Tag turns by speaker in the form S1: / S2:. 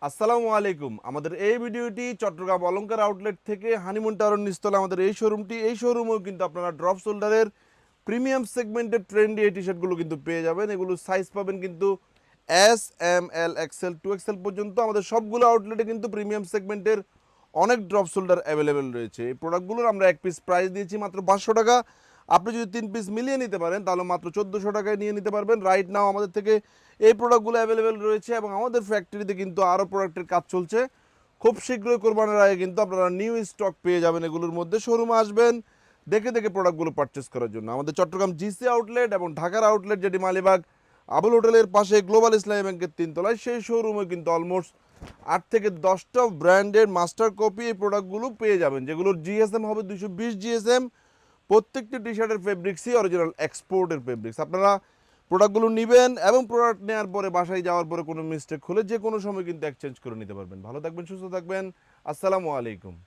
S1: আসসালামু আলাইকুম। আমাদের এই ভিডিওটি চট্টগ্রাম অলংকার আউটলেট থেকে হানিমুন টাওয়ারের নিচতলা আমাদের এই শোরুমটি। এই শোরুমেও কিন্তু আপনারা ড্রপ শোল্ডারের প্রিমিয়াম সেগমেন্টের ট্রেন্ডি এই টি-শার্টগুলো কিন্তু পেয়ে যাবেন। এগুলো সাইজ পাবেন কিন্তু এস, এম, এল, এক্সেল, 2XL পর্যন্ত। আমাদের সবগুলো আউটলেটে কিন্তু প্রিমিয়াম সেগমেন্টের অনেক ড্রপ শোল্ডার অ্যাভেলেবেল রয়েছে। এই প্রোডাক্টগুলোর আমরা এক পিস প্রাইস দিয়েছি মাত্র 500 টাকা। আপনি যদি 3 পিস মিলিয়ে নিতে পারেন তাহলে মাত্র 1400 টাকায় নিয়ে নিতে পারবেন। রাইট নাও আমাদের থেকে এই প্রোডাক্টগুলো অ্যাভেলেবেল রয়েছে এবং আমাদের ফ্যাক্টরিতে কিন্তু আরও প্রোডাক্টের কাজ চলছে। খুব শীঘ্রই কোরবানির আগে কিন্তু আপনারা নিউ স্টক পেয়ে যাবেন এগুলোর মধ্যে। শোরুমে আসবেন দেখে দেখে প্রোডাক্টগুলো পারচেস করার জন্য। আমাদের চট্টগ্রাম জিসি আউটলেট এবং ঢাকার আউটলেট যেটি মালিবাগ আবুল হোটেলের পাশে গ্লোবাল ইসলামী ব্যাংকের 3 তলায়, সেই শোরুমে কিন্তু অলমোস্ট 8 থেকে 10টা ব্র্যান্ডের মাস্টার কপি এই প্রোডাক্টগুলো পেয়ে যাবেন, যেগুলোর জিএসএম হবে 220 জিএসএম। প্রত্যেকটি টি শার্টের ফেব্রিক্সই অরিজিনাল এক্সপোর্টের ফেব্রিক্স। আপনারা প্রোডাক্টগুলো নেবেন এবং প্রোডাক্ট নেওয়ার পরে বাসায় যাওয়ার পরে কোনো মিস্টেক হলে যে কোনো সময় কিন্তু এক্সচেঞ্জ করে নিতে পারবেন। ভালো থাকবেন, সুস্থ থাকবেন। আসসালামু আলাইকুম।